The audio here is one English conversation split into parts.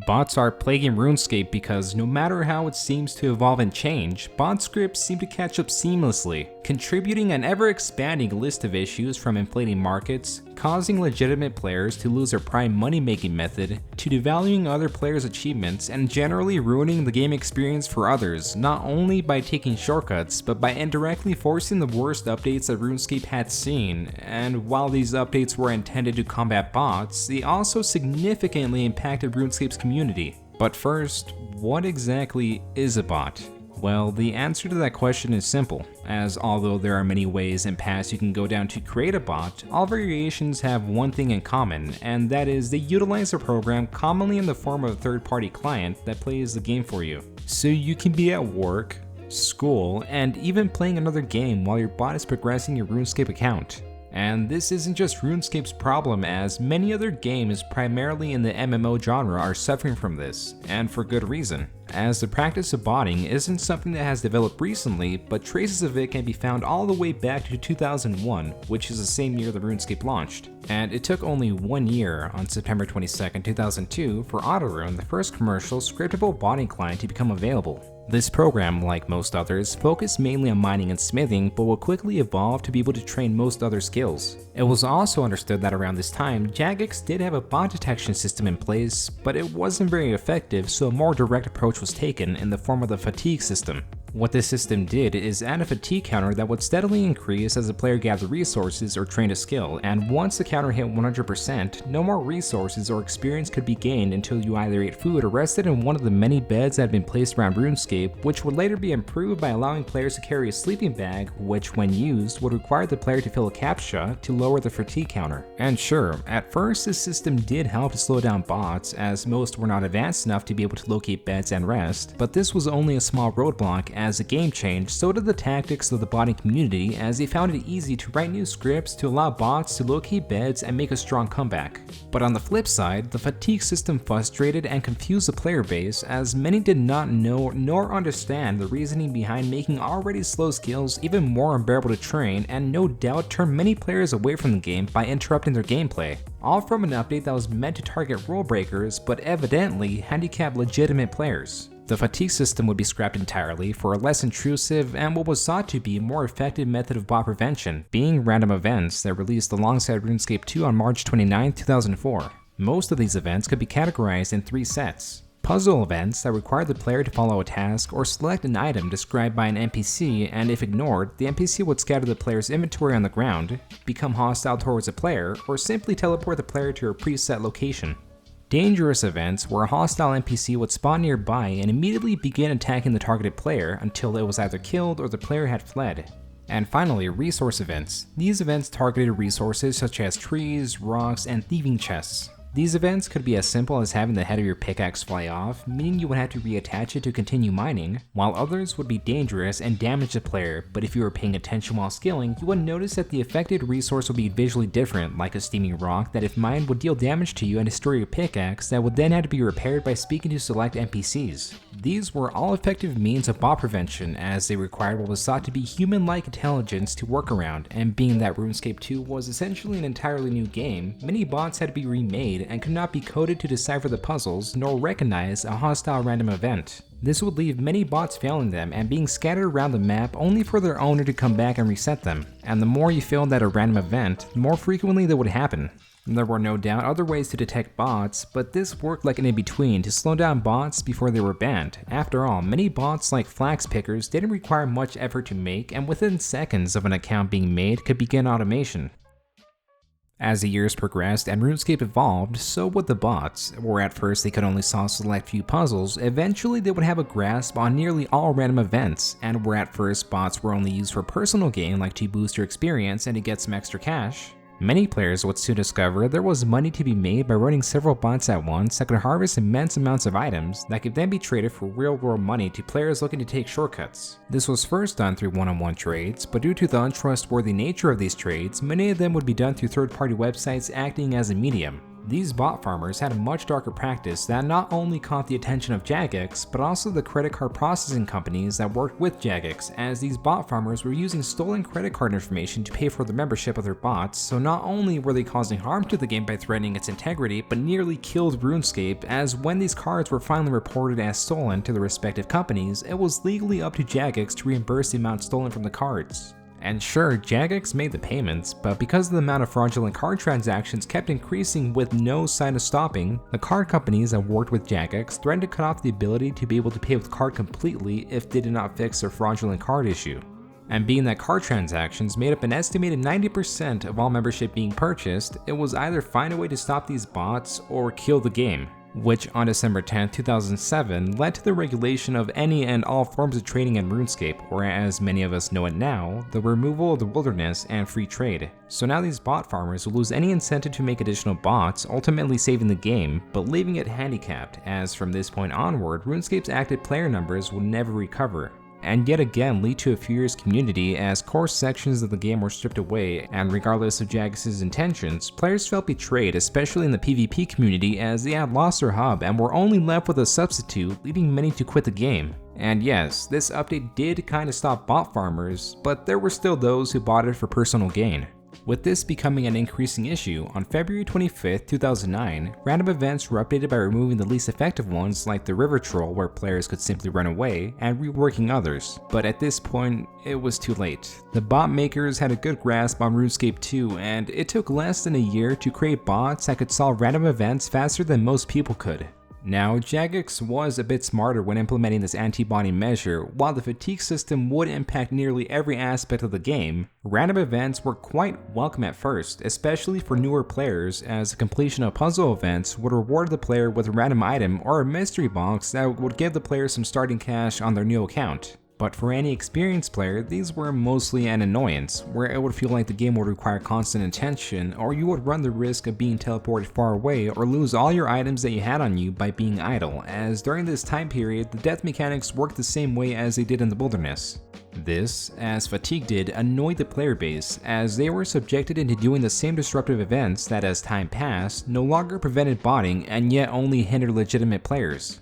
Bots are plaguing RuneScape because no matter how it seems to evolve and change, bot scripts seem to catch up seamlessly, contributing an ever-expanding list of issues from inflating markets, causing legitimate players to lose their prime money-making method, to devaluing other players' achievements and generally ruining the game experience for others, not only by taking shortcuts, but by indirectly forcing the worst updates that RuneScape had seen. And while these updates were intended to combat bots, they also significantly impacted RuneScape's community. But first, what exactly is a bot? Well, the answer to that question is simple, as although there are many ways and paths you can go down to create a bot, all variations have one thing in common, and that is they utilize a program commonly in the form of a third-party client that plays the game for you. So you can be at work, school, and even playing another game while your bot is progressing your RuneScape account. And this isn't just RuneScape's problem, as many other games primarily in the MMO genre are suffering from this, and for good reason, as the practice of botting isn't something that has developed recently, but traces of it can be found all the way back to 2001, which is the same year the RuneScape launched. And it took only 1 year, on September 22nd, 2002, for Autorune, the first commercial scriptable botting client, to become available. This program, like most others, focused mainly on mining and smithing, but would quickly evolve to be able to train most other skills. It was also understood that around this time, Jagex did have a bot detection system in place, but it wasn't very effective, so a more direct approach was taken in the form of the fatigue system. What this system did is add a fatigue counter that would steadily increase as the player gathered resources or trained a skill, and once the counter hit 100%, no more resources or experience could be gained until you either ate food or rested in one of the many beds that had been placed around RuneScape, which would later be improved by allowing players to carry a sleeping bag, which when used would require the player to fill a CAPTCHA to lower the fatigue counter. And sure, at first this system did help to slow down bots, as most were not advanced enough to be able to locate beds and rest, but this was only a small roadblock. As the game changed, so did the tactics of the botting community, as they found it easy to write new scripts to allow bots to locate beds and make a strong comeback. But on the flip side, the fatigue system frustrated and confused the player base, as many did not know nor understand the reasoning behind making already slow skills even more unbearable to train, and no doubt turned many players away from the game by interrupting their gameplay. All from an update that was meant to target rule breakers, but evidently handicap legitimate players. The fatigue system would be scrapped entirely for a less intrusive and what was thought to be a more effective method of bot prevention, being random events that released alongside RuneScape 2 on March 29, 2004. Most of these events could be categorized in 3 sets. Puzzle events that require the player to follow a task or select an item described by an NPC, and if ignored, the NPC would scatter the player's inventory on the ground, become hostile towards the player, or simply teleport the player to a preset location. Dangerous events where a hostile NPC would spawn nearby and immediately begin attacking the targeted player until it was either killed or the player had fled. And finally, resource events. These events targeted resources such as trees, rocks, and thieving chests. These events could be as simple as having the head of your pickaxe fly off, meaning you would have to reattach it to continue mining, while others would be dangerous and damage the player, but if you were paying attention while skilling, you would notice that the affected resource would be visually different, like a steaming rock that if mined would deal damage to you and destroy your pickaxe that would then have to be repaired by speaking to select NPCs. These were all effective means of bot prevention, as they required what was thought to be human-like intelligence to work around, and being that RuneScape 2 was essentially an entirely new game, many bots had to be remade and could not be coded to decipher the puzzles nor recognize a hostile random event. This would leave many bots failing them and being scattered around the map only for their owner to come back and reset them, and the more you failed at a random event, the more frequently they would happen. There were no doubt other ways to detect bots, but this worked like an in-between to slow down bots before they were banned. After all, many bots like flax pickers didn't require much effort to make, and within seconds of an account being made could begin automation. As the years progressed and RuneScape evolved, so would the bots, where at first they could only solve select few puzzles, eventually they would have a grasp on nearly all random events, and where at first bots were only used for personal gain like to boost your experience and to get some extra cash. Many players would soon discover there was money to be made by running several bots at once that could harvest immense amounts of items that could then be traded for real-world money to players looking to take shortcuts. This was first done through one-on-one trades, but due to the untrustworthy nature of these trades, many of them would be done through third-party websites acting as a medium. These bot farmers had a much darker practice that not only caught the attention of Jagex, but also the credit card processing companies that worked with Jagex, as these bot farmers were using stolen credit card information to pay for the membership of their bots, so not only were they causing harm to the game by threatening its integrity, but nearly killed RuneScape, as when these cards were finally reported as stolen to the respective companies, it was legally up to Jagex to reimburse the amount stolen from the cards. And sure, Jagex made the payments, but because the amount of fraudulent card transactions kept increasing with no sign of stopping, the card companies that worked with Jagex threatened to cut off the ability to be able to pay with card completely if they did not fix their fraudulent card issue. And being that card transactions made up an estimated 90% of all membership being purchased, it was either find a way to stop these bots or kill the game, which on December 10, 2007 led to the regulation of any and all forms of trading in RuneScape, or as many of us know it now, the removal of the wilderness and free trade. So now these bot farmers will lose any incentive to make additional bots, ultimately saving the game, but leaving it handicapped, as from this point onward, RuneScape's active player numbers will never recover. And yet again lead to a furious community as core sections of the game were stripped away, and regardless of Jagex's intentions, players felt betrayed, especially in the PvP community, as they had lost their hub and were only left with a substitute, leading many to quit the game. And yes, this update did kinda stop bot farmers, but there were still those who bought it for personal gain. With this becoming an increasing issue, on February 25th, 2009, random events were updated by removing the least effective ones like the River Troll, where players could simply run away, and reworking others. But at this point, it was too late. The bot makers had a good grasp on RuneScape 2, and it took less than a year to create bots that could solve random events faster than most people could. Now, Jagex was a bit smarter when implementing this anti-botting measure. While the fatigue system would impact nearly every aspect of the game, random events were quite welcome at first, especially for newer players, as the completion of puzzle events would reward the player with a random item or a mystery box that would give the player some starting cash on their new account. But for any experienced player, these were mostly an annoyance, where it would feel like the game would require constant attention, or you would run the risk of being teleported far away or lose all your items that you had on you by being idle, as during this time period, the death mechanics worked the same way as they did in the wilderness. This, as fatigue did, annoyed the player base, as they were subjected into doing the same disruptive events that as time passed, no longer prevented botting and yet only hindered legitimate players.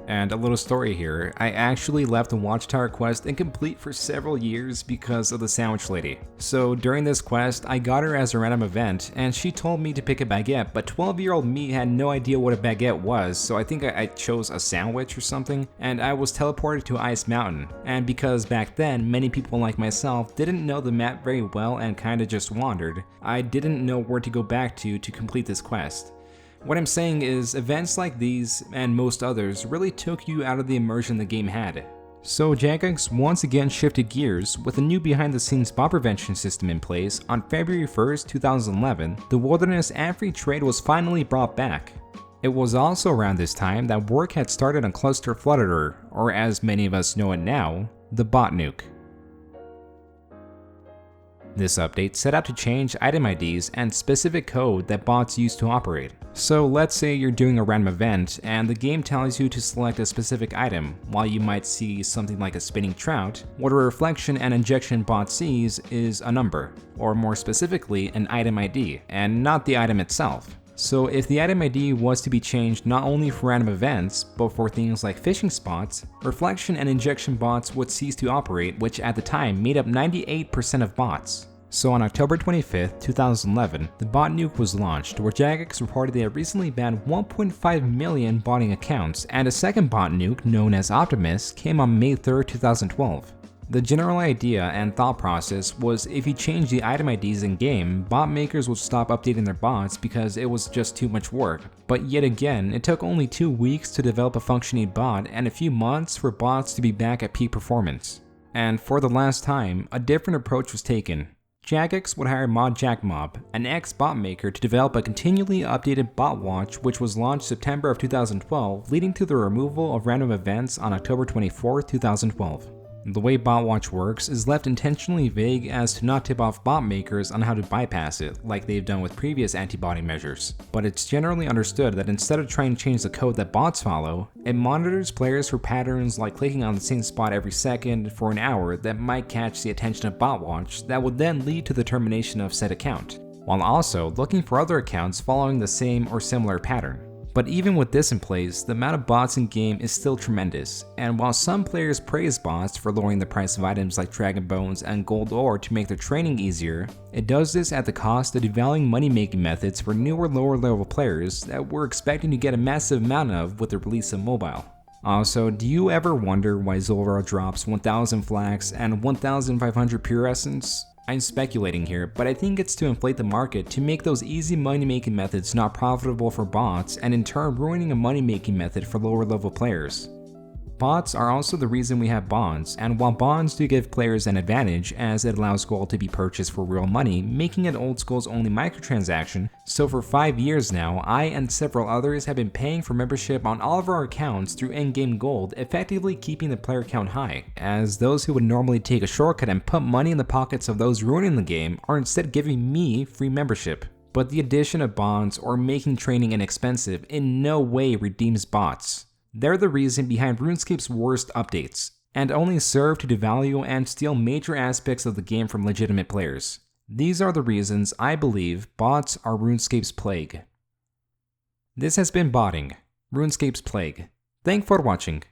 And a little story here, I actually left the Watchtower quest incomplete for several years because of the sandwich lady. So during this quest, I got her as a random event, and she told me to pick a baguette, but 12-year-old me had no idea what a baguette was, so I think I chose a sandwich or something, and I was teleported to Ice Mountain. And because back then, many people like myself didn't know the map very well and kinda just wandered, I didn't know where to go back to complete this quest. What I'm saying is, events like these, and most others, really took you out of the immersion the game had. So Jagex once again shifted gears with a new behind-the-scenes bot prevention system in place. On February 1st, 2011, the wilderness and free trade was finally brought back. It was also around this time that work had started on Cluster Flutterer, or as many of us know it now, the bot Nuke. This update set out to change item IDs and specific code that bots use to operate. So let's say you're doing a random event and the game tells you to select a specific item. While you might see something like a spinning trout, what a reflection and injection bot sees is a number, or more specifically an item ID, and not the item itself. So if the item ID was to be changed not only for random events, but for things like fishing spots, reflection and injection bots would cease to operate, which at the time made up 98% of bots. So on October 25th, 2011, the bot Nuke was launched, where Jagex reported they had recently banned 1.5 million botting accounts, and a second bot Nuke, known as Optimus, came on May 3rd, 2012. The general idea and thought process was if you change the item IDs in-game, bot makers would stop updating their bots because it was just too much work. But yet again, it took only 2 weeks to develop a functioning bot and a few months for bots to be back at peak performance. And for the last time, a different approach was taken. Jagex would hire ModJackMob, an ex-bot maker, to develop a continually updated bot watch, which was launched September of 2012, leading to the removal of random events on October 24, 2012. The way BotWatch works is left intentionally vague as to not tip off bot makers on how to bypass it, like they've done with previous anti-botting measures. But it's generally understood that instead of trying to change the code that bots follow, it monitors players for patterns like clicking on the same spot every second for an hour that might catch the attention of BotWatch that would then lead to the termination of said account. while also looking for other accounts following the same or similar pattern. But even with this in place, the amount of bots in game is still tremendous, and while some players praise bots for lowering the price of items like Dragon Bones and Gold Ore to make their training easier, it does this at the cost of devaluing money-making methods for newer lower level players that we're expecting to get a massive amount of with the release of mobile. Also, do you ever wonder why Zulrah drops 1000 flax and 1500 pure essence? I'm speculating here, but I think it's to inflate the market to make those easy money-making methods not profitable for bots and in turn ruining a money-making method for lower level players. Bots are also the reason we have bonds, and while bonds do give players an advantage as it allows gold to be purchased for real money, making it old school's only microtransaction, so for 5 years now, I and several others have been paying for membership on all of our accounts through in-game gold, effectively keeping the player count high, as those who would normally take a shortcut and put money in the pockets of those ruining the game are instead giving me free membership. But the addition of bonds or making training inexpensive in no way redeems bots. They're the reason behind RuneScape's worst updates, and only serve to devalue and steal major aspects of the game from legitimate players. These are the reasons I believe bots are RuneScape's plague. This has been Botting, RuneScape's plague. Thanks for watching.